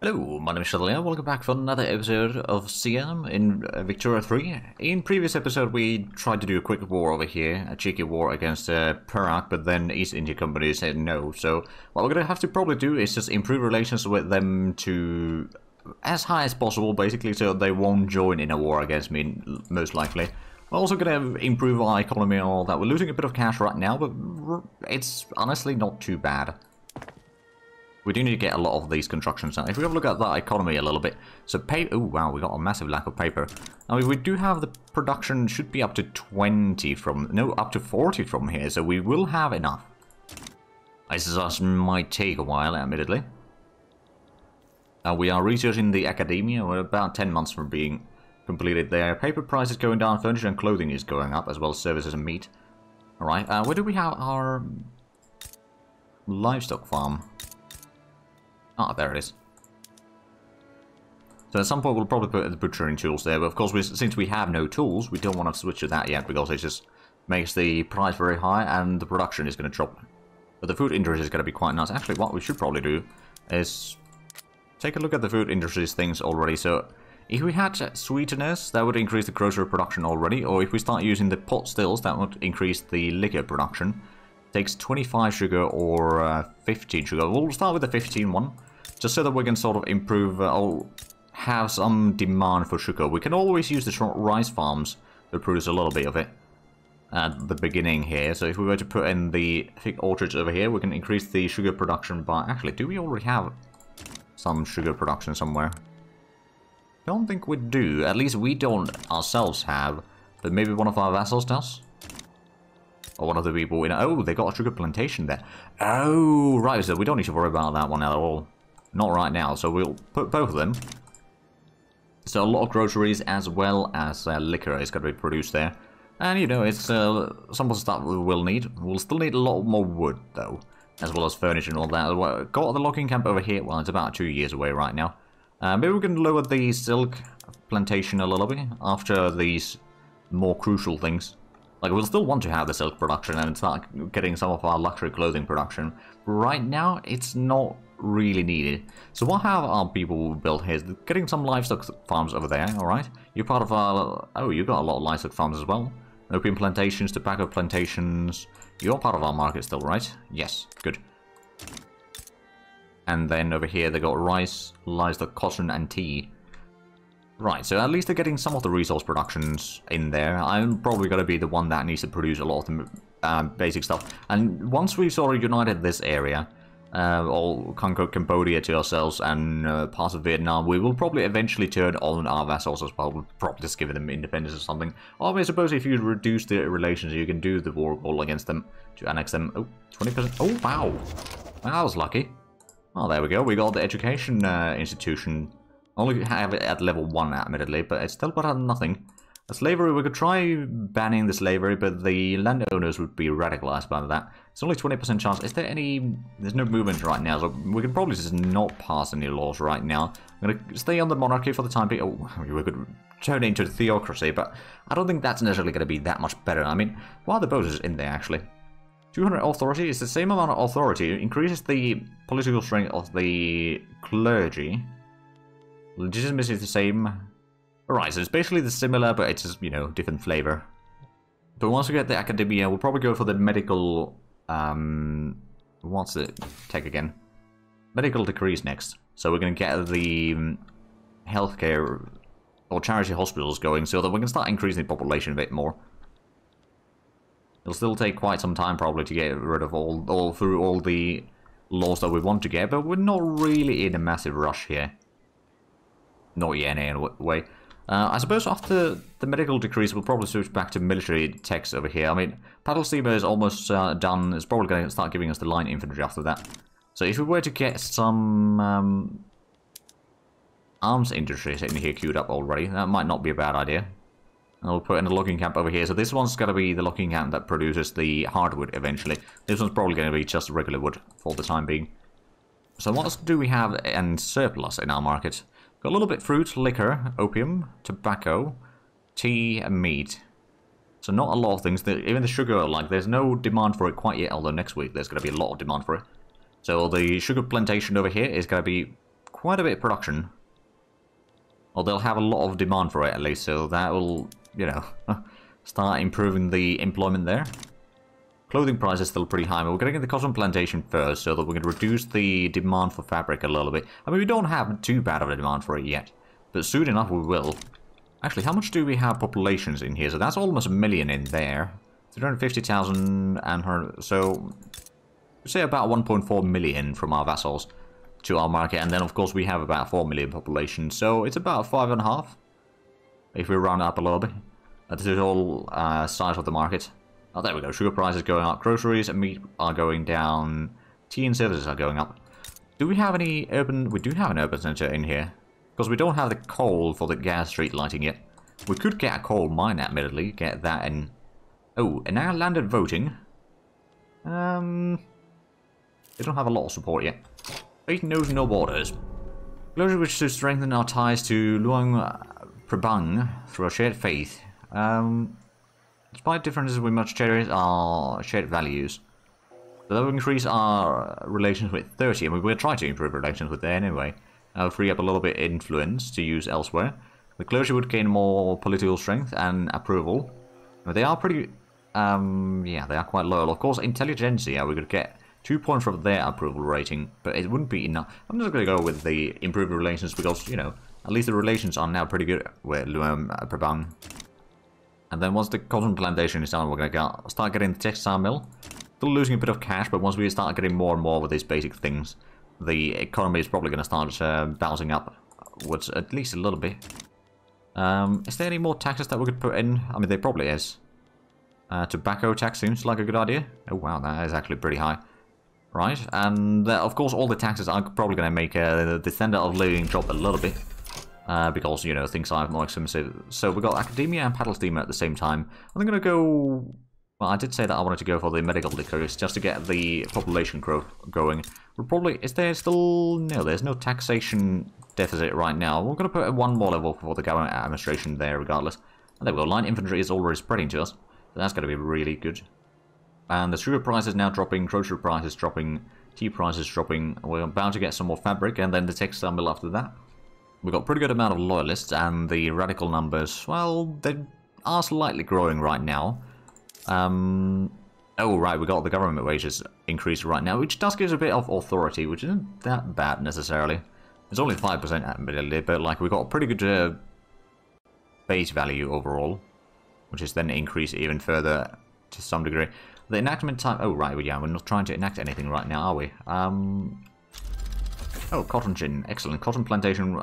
Hello, my name is Shadley. Welcome back for another episode of Siam in Victoria 3. In previous episode, we tried to do a quick war over here, a cheeky war against Perak, but then East India Company said no. So what we're going to have to probably do is just improve relations with them to as high as possible, basically, so they won't join in a war against me, most likely. We're also going to improve our economy and all that. We're losing a bit of cash right now, but it's honestly not too bad. We do need to get a lot of these constructions now. If we have a look at that economy a little bit. So paper, oh wow, we got a massive lack of paper. I mean, we do have the production should be up to 20 from, no, up to 40 from here. So we will have enough. This just might take a while, admittedly. We are researching the academia. We're about 10 months from being completed there. Paper price is going down, furniture and clothing is going up, as well as services and meat. Alright, where do we have our livestock farm? Ah, there it is. So at some point we'll probably put the butchering tools there, but of course since we have no tools, we don't want to switch to that yet because it just makes the price very high and the production is going to drop. But the food industry is going to be quite nice. Actually, what we should probably do is take a look at the food industry's things already. So if we had sweeteners, that would increase the grocery production already, or if we start using the pot stills, that would increase the liquor production. Takes 25 sugar or 15 sugar. We'll start with the 15 one, just so that we can sort of improve or have some demand for sugar. We can always use the short rice farms to produce a little bit of it at the beginning here. So if we were to put in the fig orchards over here, we can increase the sugar production by... Actually, do we already have some sugar production somewhere? Don't think we do. At least we don't ourselves have, but maybe one of our vassals does. Or one of the people in... Oh, they got a sugar plantation there. Oh, right, so we don't need to worry about that one at all. Not right now, so we'll put both of them. So a lot of groceries as well as liquor is going to be produced there. And, you know, it's some of the stuff we will need. We'll still need a lot more wood, though. As well as furniture and all that. Got the logging camp over here. Well, it's about 2 years away right now. Maybe we can lower the silk plantation a little bit after these more crucial things. Like, we'll still want to have the silk production and start getting some of our luxury clothing production. Right now, it's not really needed. So what have our people built here? Getting some livestock farms over there, alright? You're part of our... Oh, you got a lot of livestock farms as well. Opium plantations, tobacco plantations. You're part of our market still, right? Yes, good. And then over here they got rice, livestock, cotton and tea. Right, so at least they're getting some of the resource productions in there. I'm probably going to be the one that needs to produce a lot of the basic stuff. And once we've sort of united this area, or conquer Cambodia to ourselves and parts of Vietnam, we will probably eventually turn on our vassals as well. We'll probably just give them independence or something. Or I suppose if you reduce the relations, you can do the war goal against them to annex them. Oh, 20%. Oh, wow. That was lucky. Oh, there we go. We got the education institution. Only have it at level 1, admittedly, but it's still better than nothing. Slavery, we could try banning the slavery, but the landowners would be radicalized by that. It's only 20% chance. Is there any... There's no movement right now, so we can probably just not pass any laws right now. I'm going to stay on the monarchy for the time being. Oh, we could turn it into a theocracy, but I don't think that's necessarily going to be that much better. I mean, what are the bonuses in there, actually? 200 authority is the same amount of authority. It increases the political strength of the clergy. Legitimacy is the same. Alright, so it's basically the similar, but it's just, you know, different flavor. But once we get the academia, we'll probably go for the medical... what's the tech again? Medical decrees next. So we're going to get the healthcare or charity hospitals going so that we can start increasing the population a bit more. It'll still take quite some time probably to get rid of all through all the laws that we want to get, but we're not really in a massive rush here. Not yet, anyway. I suppose after the medical decrees, we'll probably switch back to military techs over here. I mean, paddle steamer is almost done. It's probably going to start giving us the line infantry after that. So if we were to get some arms industries in here queued up already, that might not be a bad idea. And we'll put in a logging camp over here. So this one's going to be the logging camp that produces the hardwood eventually. This one's probably going to be just regular wood for the time being. So what else do we have in surplus in our market? Got a little bit fruit, liquor, opium, tobacco, tea, and meat. So not a lot of things. Even the sugar, like, there's no demand for it quite yet, although next week there's going to be a lot of demand for it. So the sugar plantation over here is going to be quite a bit of production. Or they'll have a lot of demand for it at least, so that will, you know, start improving the employment there. Clothing price is still pretty high, but we're going to get the cotton plantation first, so that we can reduce the demand for fabric a little bit. I mean, we don't have too bad of a demand for it yet, but soon enough we will. Actually, how much do we have populations in here? So that's almost 1 million in there. 350,000 and her, so say about 1.4 million from our vassals to our market, and then of course we have about 4 million population, so it's about 5.5 if we round up a little bit. That's the total size of the market. Oh, there we go. Sugar prices going up, groceries and meat are going down, tea and services are going up. Do we have any urban? We do have an urban center in here, because we don't have the coal for the gas street lighting yet. We could get a coal mine, admittedly, get that in. Oh, and now landed voting. They don't have a lot of support yet. Faith knows no borders. Closure wishes to strengthen our ties to Luang Prabang through a shared faith. Despite differences, we must cherish our shared values. So that will increase our relations with 30, and we will try to improve relations with there anyway. I'll free up a little bit of influence to use elsewhere. The closure would gain more political strength and approval. But they are pretty, yeah, they are quite loyal. Of course, intelligentsia, we could get 2 points from their approval rating, but it wouldn't be enough. I'm just going to go with the improved relations because, you know, at least the relations are now pretty good with Luang Prabang. And then once the cotton plantation is done, we're going to start getting the textile mill. Still losing a bit of cash, but once we start getting more and more with these basic things, the economy is probably going to start bouncing upwards at least a little bit. Is there any more taxes that we could put in? I mean, there probably is. Tobacco tax seems like a good idea. Oh wow, that is actually pretty high. Right, and of course all the taxes are probably going to make the standard of living drop a little bit. Because, you know, things are more expensive. So we got academia and paddle steamer at the same time. I'm going to go... Well, I did say that I wanted to go for the medical licorice just to get the population growth going. We'll probably... Is there still... No, there's no taxation deficit right now. We're going to put one more level for the government administration there regardless. And there we go. Line infantry is already spreading to us. So that's going to be really good. And the sugar price is now dropping. Grocery price is dropping. Tea price is dropping. We're about to get some more fabric and then the textile mill after that. We've got a pretty good amount of loyalists, and the radical numbers, well, they are slightly growing right now. Oh, right, we got the government wages increased right now, which does give us a bit of authority, which isn't that bad necessarily. It's only 5% admittedly, but like we got a pretty good base value overall, which is then increased even further to some degree. The enactment time, oh, right, well, yeah, we're not trying to enact anything right now, are we? Oh, cotton gin, excellent. Cotton plantation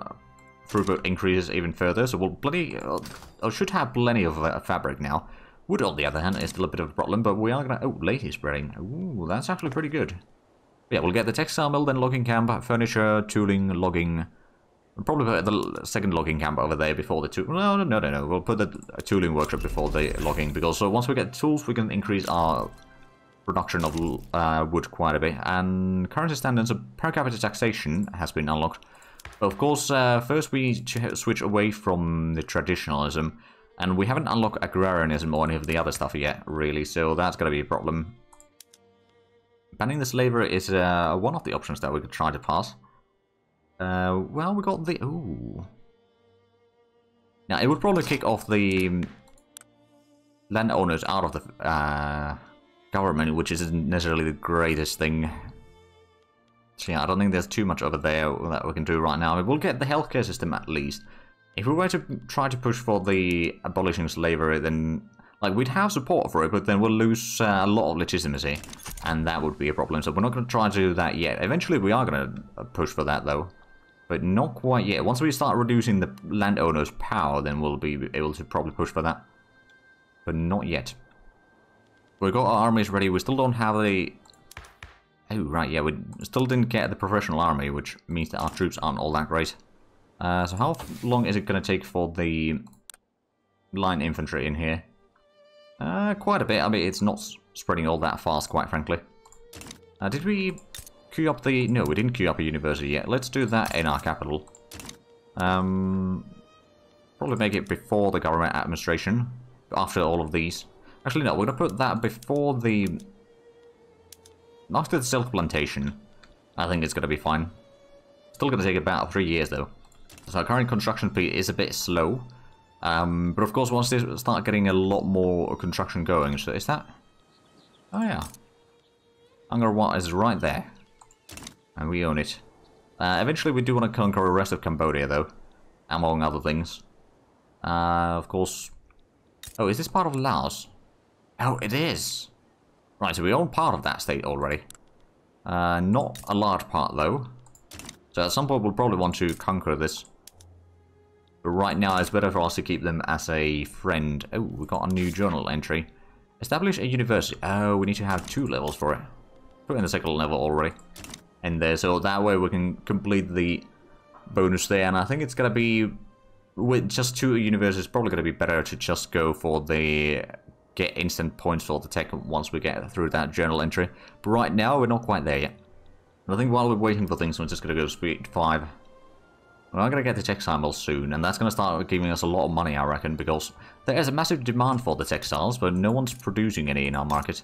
throughput increases even further, so we'll should have plenty of fabric now. Wood, on the other hand, is still a bit of a problem, but we are gonna... Oh, lady spreading. Ooh, that's actually pretty good. Yeah, we'll get the textile mill, then logging camp, furniture, tooling, logging. We'll probably put the second logging camp over there before the tool. No. We'll put the tooling workshop before the logging, because so once we get tools, we can increase our production of wood quite a bit. And currency standards of per capita taxation has been unlocked. But of course, first we need to switch away from the traditionalism. And we haven't unlocked agrarianism or any of the other stuff yet, really, so that's going to be a problem. Banning the slavery is one of the options that we could try to pass. Well, we got the... Ooh. Now, it would probably kick off the landowners out of the government, which isn't necessarily the greatest thing. So yeah, I don't think there's too much over there that we can do right now. We'll get the healthcare system at least. If we were to try to push for the abolishing slavery, then like we'd have support for it, but then we'll lose a lot of legitimacy, and that would be a problem. So we're not going to try to do that yet. Eventually, we are going to push for that, though, but not quite yet. Once we start reducing the landowners' power, then we'll be able to probably push for that, but not yet. We've got our armies ready. We still don't have the... Oh, right, yeah, we still didn't get the professional army, which means that our troops aren't all that great. So how long is it going to take for the line infantry in here? Quite a bit. I mean, it's not spreading all that fast, quite frankly. Did we queue up the... No, we didn't queue up a university yet. Let's do that in our capital. Probably make it before the government administration, after all of these. Actually, no, we're going to put that before the... After the silk plantation. I think it's going to be fine. Still gonna take about 3 years though. So our current construction speed is a bit slow. But of course, once they start getting a lot more construction going, so is that... Oh yeah. Angkor Wat is right there. And we own it. Eventually we do want to conquer the rest of Cambodia though. Among other things. Of course... Oh, is this part of Laos? Oh, it is! Right, so we own part of that state already. Not a large part though. So at some point we'll probably want to conquer this. But right now it's better for us to keep them as a friend. Oh, we got a new journal entry. Establish a university. Oh, we need to have 2 levels for it. Put in the second level already. And there, so that way we can complete the bonus there. And I think it's gonna be... With just 2 universities, it's probably gonna be better to just go for the... Get instant points for the tech once we get through that journal entry. But right now, we're not quite there yet. I think while we're waiting for things, we're just going to go speed 5. We're not going to get the textiles soon, and that's going to start giving us a lot of money, I reckon, because there is a massive demand for the textiles, but no one's producing any in our market.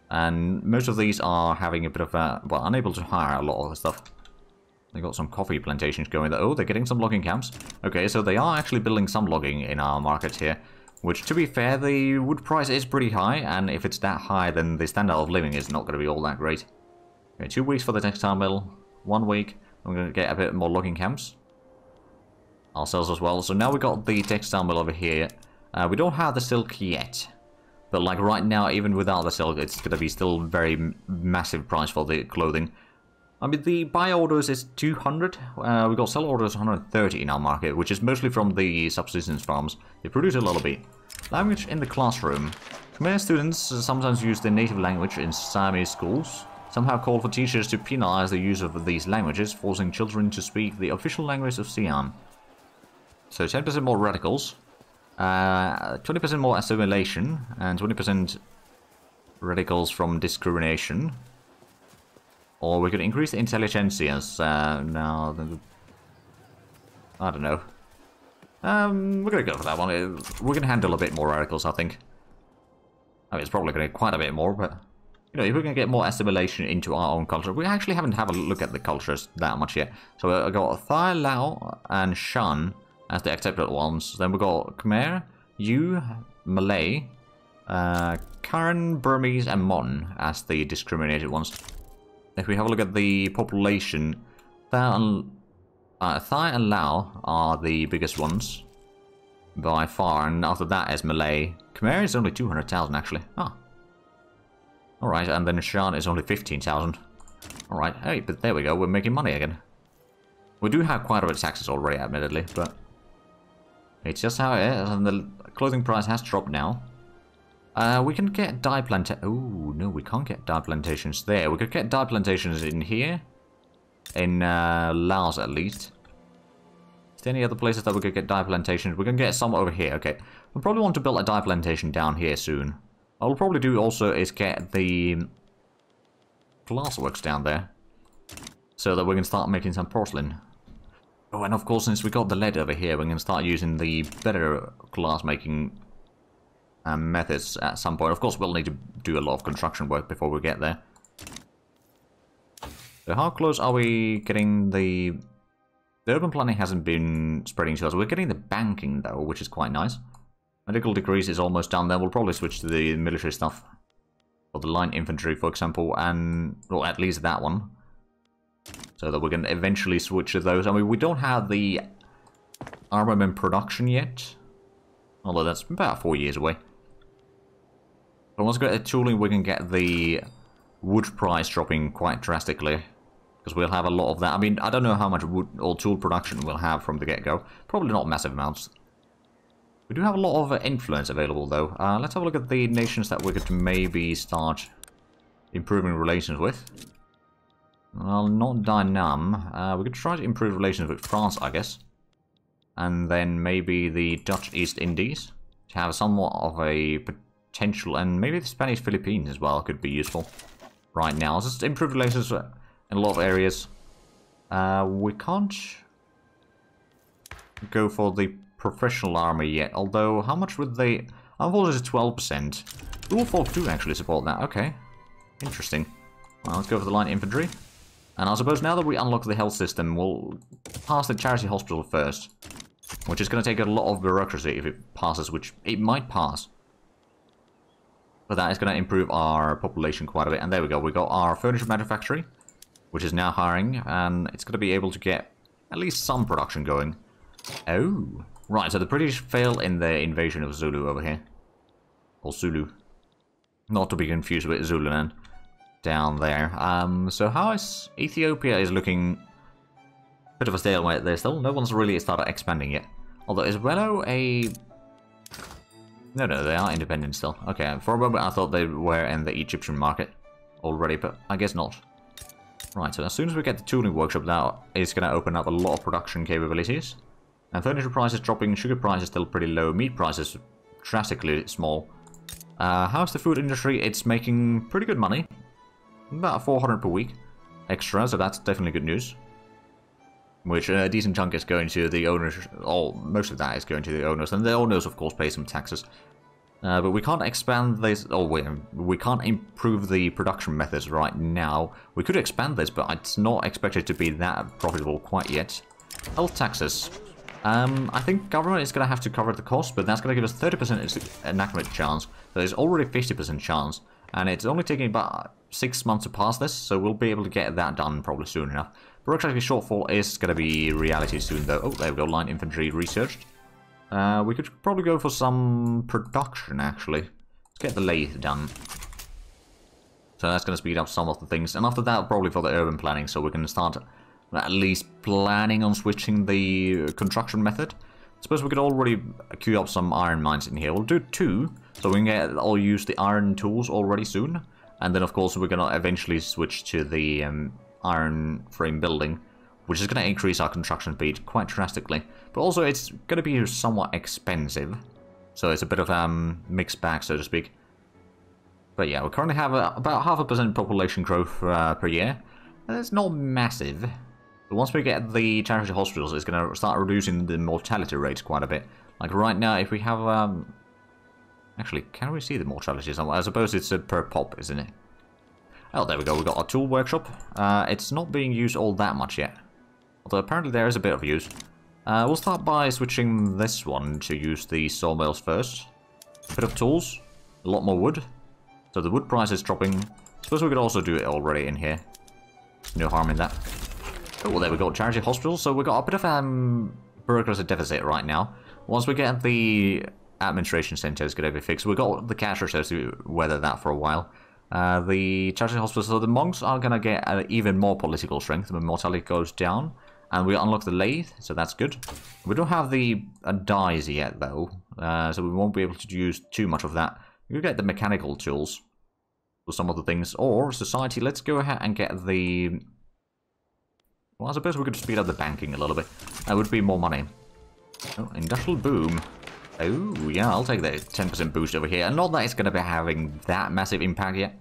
And most of these are having a bit of a... Well, unable to hire a lot of the stuff. They got some coffee plantations going there. Oh, they're getting some logging camps. Okay, so they are actually building some logging in our market here. Which, to be fair, the wood price is pretty high, and if it's that high, then the standard of living is not going to be all that great. Okay, 2 weeks for the textile mill, 1 week, we're going to get a bit more logging camps. Ourselves as well. So now we got the textile mill over here. We don't have the silk yet. But like right now, even without the silk, it's going to be still very massive price for the clothing. I mean, the buy orders is 200. We got sell orders 130 in our market, which is mostly from the subsistence farms. They produce a little bit. Language in the classroom. Khmer students sometimes use their native language in Siamese schools. Some have called for teachers to penalize the use of these languages, forcing children to speak the official language of Siam. So 10% more radicals, 20% more assimilation, and 20% radicals from discrimination. Or we could increase the intelligentsias. No, I don't know. We're gonna go for that one. We're gonna handle a bit more radicals, I think. I mean, it's probably gonna get quite a bit more, but you know, if we're gonna get more assimilation into our own culture, we actually haven't had a look at the cultures that much yet. So I got Thai, Lao, and Shan as the accepted ones. Then we got Khmer, Yu, Malay, Karen, Burmese, and Mon as the discriminated ones. If we have a look at the population, Thai and Lao are the biggest ones by far, and after that is Malay. Khmer is only 200,000 actually. Ah. Alright, and then Shan is only 15,000. Alright, hey, but there we go, we're making money again. We do have quite a bit of taxes already, admittedly, but it's just how it is, and the clothing price has dropped now. We can get dye plantations. Oh, no, we can't get dye plantations there. We could get dye plantations in here. In Laos, at least. Is there any other places that we could get dye plantations? We can get some over here, okay. We'll probably want to build a dye plantation down here soon. What we'll probably do also is get the glassworks down there. So that we can start making some porcelain. Oh, and of course, since we got the lead over here, we can start using the better glass making methods at some point. Of course, we'll need to do a lot of construction work before we get there. So how close are we getting the... The urban planning hasn't been spreading to us. We're getting the banking, though, which is quite nice. Medical degrees is almost done. Then we'll probably switch to the military stuff. Or the line infantry, for example, and... Well, at least that one. So that we can eventually switch to those. I mean, we don't have the armament production yet. Although that's about 4 years away. But once we get the tooling, we can get the wood price dropping quite drastically. Because we'll have a lot of that. I mean, I don't know how much wood or tool production we'll have from the get-go. Probably not massive amounts. We do have a lot of influence available, though. Let's have a look at the nations that we could maybe start improving relations with. Well, not Dynam. We could try to improve relations with France, I guess. And then maybe the Dutch East Indies. To have somewhat of a potential, and maybe the Spanish Philippines as well could be useful right now. Just improve relations in a lot of areas. We can't go for the professional army yet, although how much would they... I thought it was 12%. Rule folk do actually support that, okay. Interesting. Well, let's go for the line infantry. And I suppose now that we unlock the health system, we'll pass the charity hospital first. Which is going to take a lot of bureaucracy if it passes, which it might pass. But that is going to improve our population quite a bit. And there we go, we got our furniture manufactory, which is now hiring, and it's going to be able to get at least some production going. Oh, right, so the British failed in their invasion of Zulu over here. Or Zulu. Not to be confused with Zululand down there. So how is Ethiopia is looking a bit of a stalemate there still. No one's really started expanding yet. Although is Wello a... No, they are independent still. Okay, for a moment I thought they were in the Egyptian market already, but I guess not. Right, so as soon as we get the tooling workshop, that is going to open up a lot of production capabilities. And furniture prices dropping, sugar prices still pretty low, meat prices drastically small. How's the food industry? It's making pretty good money. About 400 per week extra, so that's definitely good news. Which a decent chunk is going to the owners, or most of that is going to the owners, and the owners of course pay some taxes. But we can't expand this, or we can't improve the production methods right now. We could expand this, but it's not expected to be that profitable quite yet. Health taxes. I think government is going to have to cover the cost, but that's going to give us 30% enactment chance. There's already 50% chance, and it's only taking about 6 months to pass this, so we'll be able to get that done probably soon enough. Bureaucratic shortfall is going to be reality soon though. Oh, there we go, line infantry researched. We could probably go for some production actually. Let's get the lathe done. So that's going to speed up some of the things, and after that probably for the urban planning, so we can start at least planning on switching the construction method. I suppose we could already queue up some iron mines in here. We'll do 2, so we can all use the iron tools already soon. And then of course we're going to eventually switch to the iron frame building, which is going to increase our construction speed quite drastically. But also it's going to be somewhat expensive. So it's a bit of a mixed bag, so to speak. But yeah, we currently have about 0.5% population growth per year. That's not massive. But once we get the charity hospitals, it's going to start reducing the mortality rates quite a bit. Like right now, if we have... Actually, can we see the mortality somewhere? I suppose it's per pop, isn't it? Oh, there we go. We've got our tool workshop. It's not being used all that much yet. Although apparently there is a bit of use. We'll start by switching this one to use the sawmills first. A bit of tools. A lot more wood. So the wood price is dropping. Suppose we could also do it already in here. No harm in that. Oh, well, there we go. Charity hospital. So we've got a bit of bureaucracy deficit right now. Once we get the administration centers going to be fixed, we've got the cash reserves to weather that for a while. The charity hospital, so the monks are going to get even more political strength when mortality goes down. And we unlock the lathe, so that's good. We don't have the dyes yet, though, so we won't be able to use too much of that. You get the mechanical tools for some of the things. Or, society, let's go ahead and get the... Well, I suppose we could speed up the banking a little bit. That would be more money. Oh, industrial boom. Oh, yeah, I'll take the 10% boost over here. And not that it's going to be having that massive impact yet.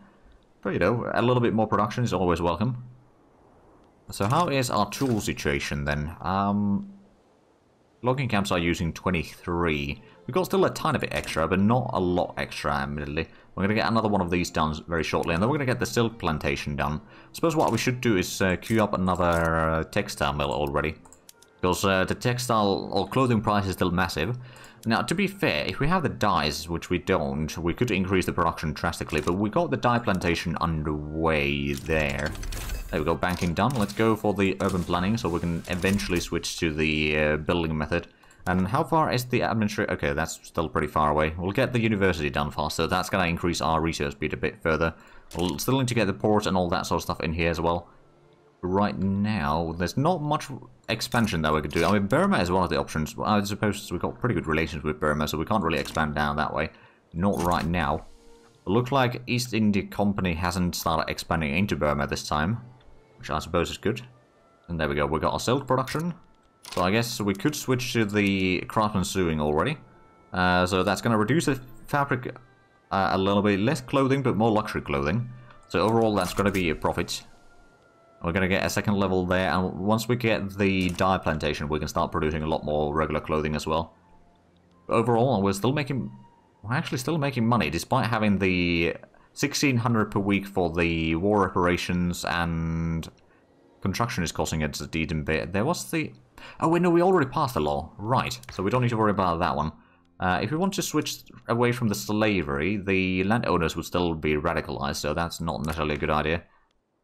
But, you know, a little bit more production is always welcome. So how is our tool situation then? Logging camps are using 23. We've got still a tiny bit extra, but not a lot extra, admittedly. We're going to get another one of these done very shortly, and then we're going to get the silk plantation done. I suppose what we should do is queue up another textile mill already. Because the textile or clothing price is still massive. Now, to be fair, if we have the dyes, which we don't, we could increase the production drastically, but we got the dye plantation underway there. There we go, banking done. Let's go for the urban planning so we can eventually switch to the building method. And how far is the administration? Okay, that's still pretty far away. We'll get the university done faster. That's going to increase our research speed a bit further. We'll still need to get the port and all that sort of stuff in here as well. Right now, there's not much expansion that we could do. I mean, Burma is one of the options. I suppose we've got pretty good relations with Burma, so we can't really expand down that way. Not right now. It looks like East India Company hasn't started expanding into Burma this time, which I suppose is good. And there we go, we got our silk production. So I guess we could switch to the craftsman sewing already. So that's going to reduce the fabric a little bit. Less clothing, but more luxury clothing. So overall, that's going to be a profit. We're going to get a second level there. And once we get the dye plantation, we can start producing a lot more regular clothing as well. But overall, we're actually still making money, despite having the 1,600 per week for the war reparations and construction is causing it a decent bit. There was the... Oh, wait, no, we already passed the law. Right, so we don't need to worry about that one. If we want to switch away from the slavery, the landowners would still be radicalized, so that's not necessarily a good idea.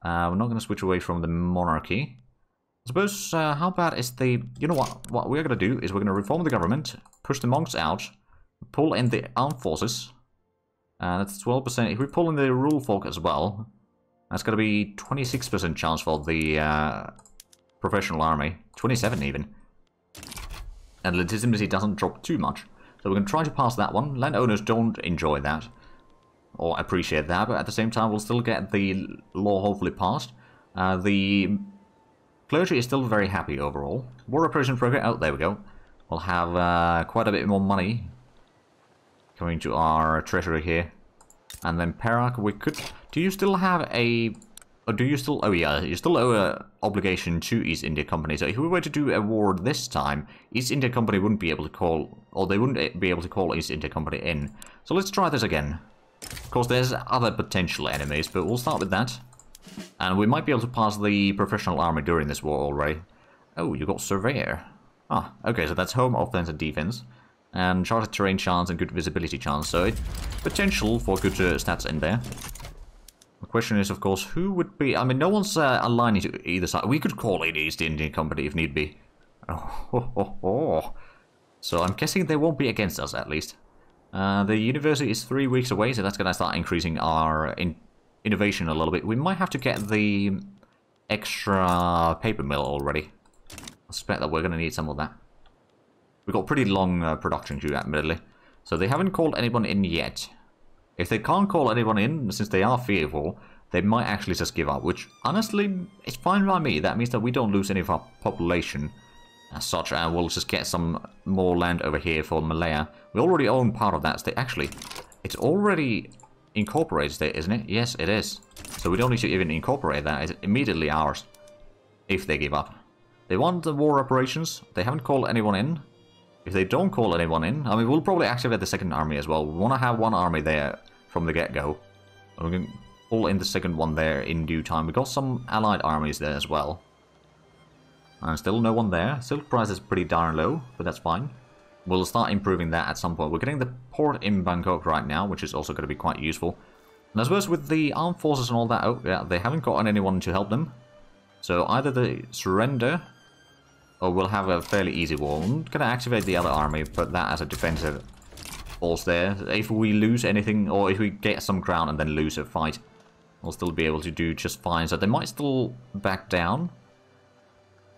We're not going to switch away from the monarchy. I suppose, how bad is the... You know what? What we're going to do is we're going to reform the government, push the monks out, pull in the armed forces. That's 12%. If we pull in the rule folk as well, that's going to be 26% chance for the professional army. 27 even. And legitimacy doesn't drop too much. So we're going to try to pass that one. Landowners don't enjoy that, or appreciate that, but at the same time we'll still get the law hopefully passed. The clergy is still very happy overall. War reparation program, oh, there we go. We'll have quite a bit more money coming to our treasury here. And then Perak, we could... Do you still have a... Or do you still... Oh yeah, you still owe an obligation to East India Company. So if we were to do a war this time, East India Company wouldn't be able to call... Or they wouldn't be able to call East India Company in. So let's try this again. Of course, there's other potential enemies, but we'll start with that. And we might be able to pass the professional army during this war already. Oh, you got Surveyor. Ah, okay, so that's home, offense, and defense. And charted terrain chance and good visibility chance. So potential for good stats in there. The question is, of course, who would be... I mean, no one's aligning to either side. We could call it East Indian Company if need be. Oh. So I'm guessing they won't be against us, at least. The university is 3 weeks away, so that's going to start increasing our innovation a little bit. We might have to get the extra paper mill already. I suspect that we're going to need some of that. We've got pretty long production queue, admittedly. So they haven't called anyone in yet. If they can't call anyone in, since they are fearful, they might actually just give up, which, honestly, is fine by me. That means that we don't lose any of our population as such, and we'll just get some more land over here for Malaya. We already own part of that state. Actually, it's already incorporated state, isn't it? Yes, it is. So we don't need to even incorporate that. It's immediately ours, if they give up. They want the war operations. They haven't called anyone in. If they don't call anyone in, I mean, we'll probably activate the second army as well. We want to have one army there from the get-go. We can pull in the second one there in due time. We got some allied armies there as well. And still no one there. Silk price is pretty darn low, but that's fine. We'll start improving that at some point. We're getting the port in Bangkok right now, which is also going to be quite useful. And I suppose with the armed forces and all that, oh yeah, they haven't gotten anyone to help them. So either they surrender, or we'll have a fairly easy war. I'm going to activate the other army, put that as a defensive force there. If we lose anything, or if we get some ground and then lose a fight, we'll still be able to do just fine. So they might still back down,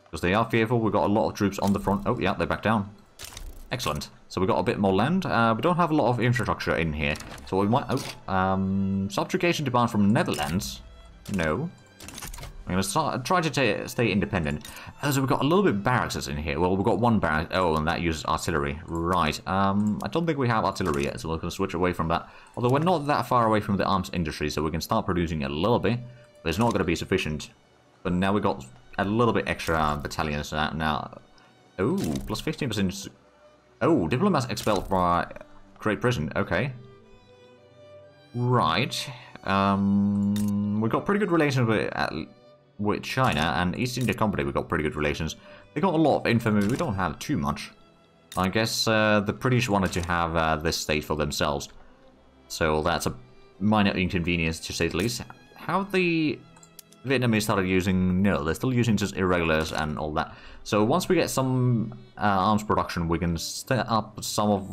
because they are fearful. We've got a lot of troops on the front. Oh, yeah, they back down. Excellent. So we've got a bit more land. We don't have a lot of infrastructure in here. So we might... Oh, subjugation demand from Netherlands. No. I'm going to try to stay independent. So we've got a little bit of barracks in here. Well, we've got one barrack. Oh, and that uses artillery. Right. I don't think we have artillery yet, so we're going to switch away from that. Although we're not that far away from the arms industry, so we can start producing a little bit. But it's not going to be sufficient. But now we've got a little bit extra battalions now. Oh, plus 15%. Oh, diplomats expelled from Great Britain. Okay. Right. We've got pretty good relations with China, and East India Company we've got pretty good relations. They got a lot of infamy, we don't have too much. I guess the British wanted to have this state for themselves. So that's a minor inconvenience to say the least. How the Vietnamese started using... No, they're still using just irregulars and all that. So once we get some arms production, we can set up some of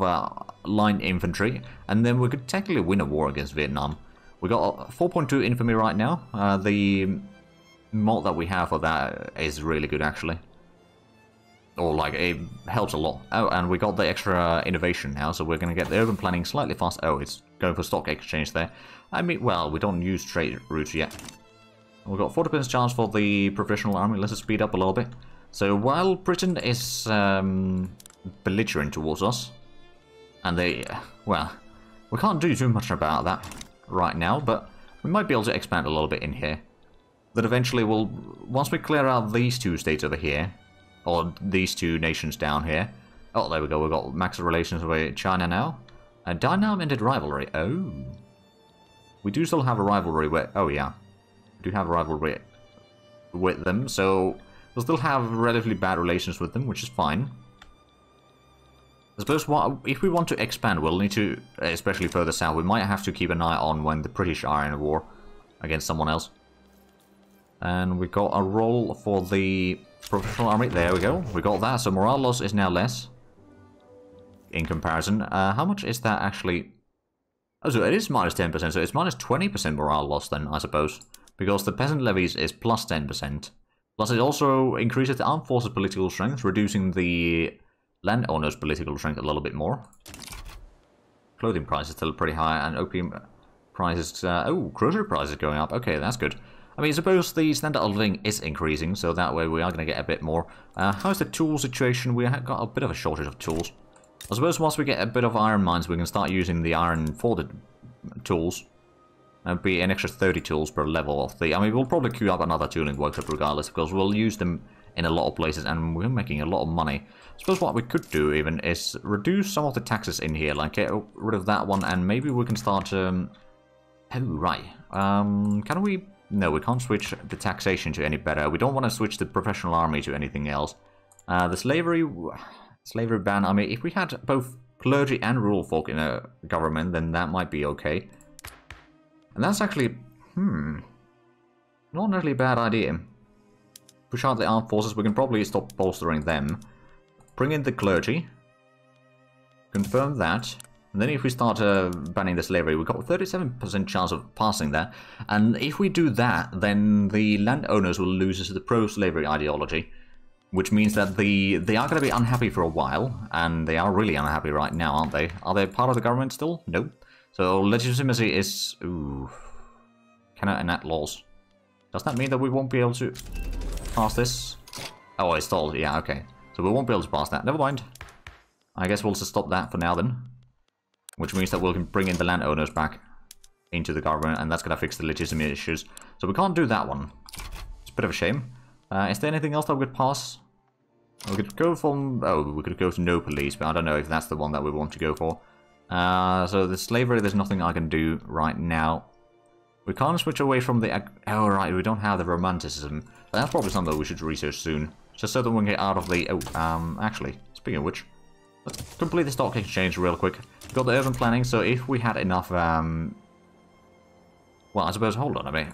line infantry, and then we could technically win a war against Vietnam. We got 4.2 infantry right now. The mod that we have for that is really good, actually. Or, like, it helps a lot. Oh, and we got the extra innovation now, so we're going to get the urban planning slightly fast. Oh, it's going for stock exchange there. I mean, well, we don't use trade routes yet. We've got 40% chance for the professional army. Let's just speed up a little bit. So while Britain is belligerent towards us, and they, well, we can't do too much about that right now, but we might be able to expand a little bit in here. That eventually will, once we clear out these two states over here, or these two nations down here. Oh, there we go. We've got max relations with China now. A dynamic rivalry. Oh. We do still have a rivalry with... Oh, yeah. We do have a rivalry with them, so we'll still have relatively bad relations with them, which is fine. I suppose if we want to expand, we'll need to, especially further south, we might have to keep an eye on when the British are in a war against someone else. And we got a roll for the professional army. There we go. We got that. So morale loss is now less in comparison. How much is that actually? Oh, so it is minus 10%. So it's minus 20% morale loss then, I suppose. Because the peasant levies is plus 10%. Plus it also increases the armed forces political strength, reducing the landowners' political strength a little bit more. Clothing prices still pretty high, and opium prices... oh, grocery prices going up. Okay, that's good. I mean, suppose the standard of living is increasing, so that way we are going to get a bit more. How's the tool situation? We have got a bit of a shortage of tools. I suppose once we get a bit of iron mines, we can start using the iron for the tools. That'd be an extra 30 tools per level of the... I mean, we'll probably queue up another tooling workshop regardless, because we'll use them in a lot of places, and we're making a lot of money. I suppose what we could do, even, is reduce some of the taxes in here, like get rid of that one, and maybe we can start... oh, right. Can we... No, we can't switch the taxation to any better. We don't want to switch the professional army to anything else. The slavery ban, I mean, if we had both clergy and rural folk in a government, then that might be okay. And that's actually, not really a bad idea. Push out the armed forces, we can probably stop bolstering them. Bring in the clergy. Confirm that. And then if we start banning the slavery, we've got a 37% chance of passing that. And if we do that, then the landowners will lose to the pro-slavery ideology. Which means that they are going to be unhappy for a while. And they are really unhappy right now, aren't they? Are they part of the government still? No. So legitimacy is... Ooh. Cannot enact laws. Does that mean that we won't be able to pass this? Oh, it's stalled. Yeah, okay. So we won't be able to pass that. Never mind. I guess we'll just stop that for now then. Which means that we can bring in the landowners back into the government, and that's going to fix the legitimate issues. So we can't do that one. It's a bit of a shame. Is there anything else that we could pass? We could go from... Oh, we could go to no police, but I don't know if that's the one that we want to go for. So the slavery, there's nothing I can do right now. We can't switch away from the... Oh, right, we don't have the romanticism. But that's probably something that we should research soon. Just so that we can get out of the... Oh, actually, speaking of which... Let's complete the stock exchange real quick. We've got the urban planning, so if we had enough... Well, I suppose... Hold on a bit.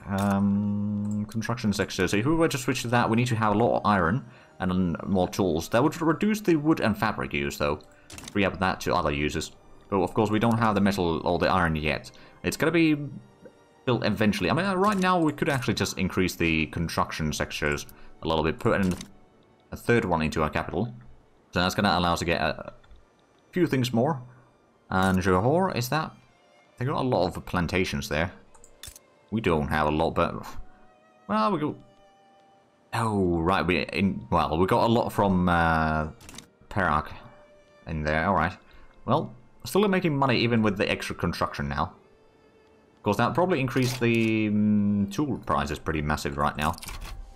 Construction sector. So if we were to switch to that, we need to have a lot of iron and more tools. That would reduce the wood and fabric use, though. Free up that to other uses. But of course, we don't have the metal or the iron yet. It's going to be built eventually. I mean, right now, we could actually just increase the construction sectors a little bit. Put in a third one into our capital. So that's going to allow us to get a few things more. And Johor, is that... They got a lot of plantations there. We don't have a lot, but... Well, we go... Oh, right, we got a lot from Perak in there, alright. Well, still making money even with the extra construction now. Of course, that probably increased the tool prices pretty massive right now.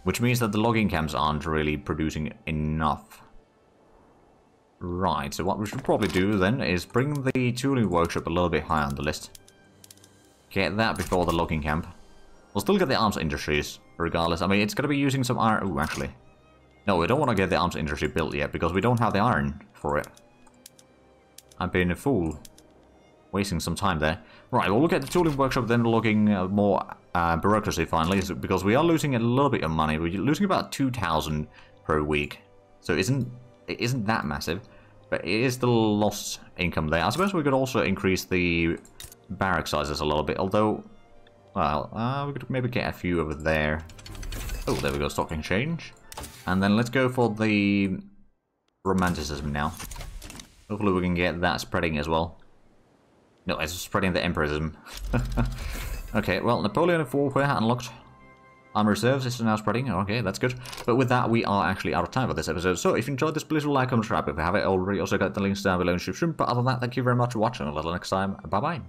Which means that the logging camps aren't really producing enough. Right, so what we should probably do then is bring the tooling workshop a little bit higher on the list. Get that before the logging camp. We'll still get the arms industries, regardless. I mean, it's going to be using some iron... Ooh, actually. No, we don't want to get the arms industry built yet, because we don't have the iron for it. I've been a fool. Wasting some time there. Right, well, we'll get the tooling workshop, then logging more bureaucracy finally, because we are losing a little bit of money. We're losing about 2,000 per week. So it isn't that massive, but it is still lost income there. I suppose we could also increase the barrack sizes a little bit, although... Well, we could maybe get a few over there. Oh, there we go, stock exchange. And then let's go for the romanticism now. Hopefully we can get that spreading as well. No, it's spreading the empirism. Okay, well, Napoleon of Warfare unlocked. Army reserves is now spreading. Okay, that's good. But with that, we are actually out of time for this episode. So if you enjoyed this, please like, comment, subscribe if you haven't already. Also got the links down below in the description. But other than that, thank you very much for watching. Until next time, bye-bye.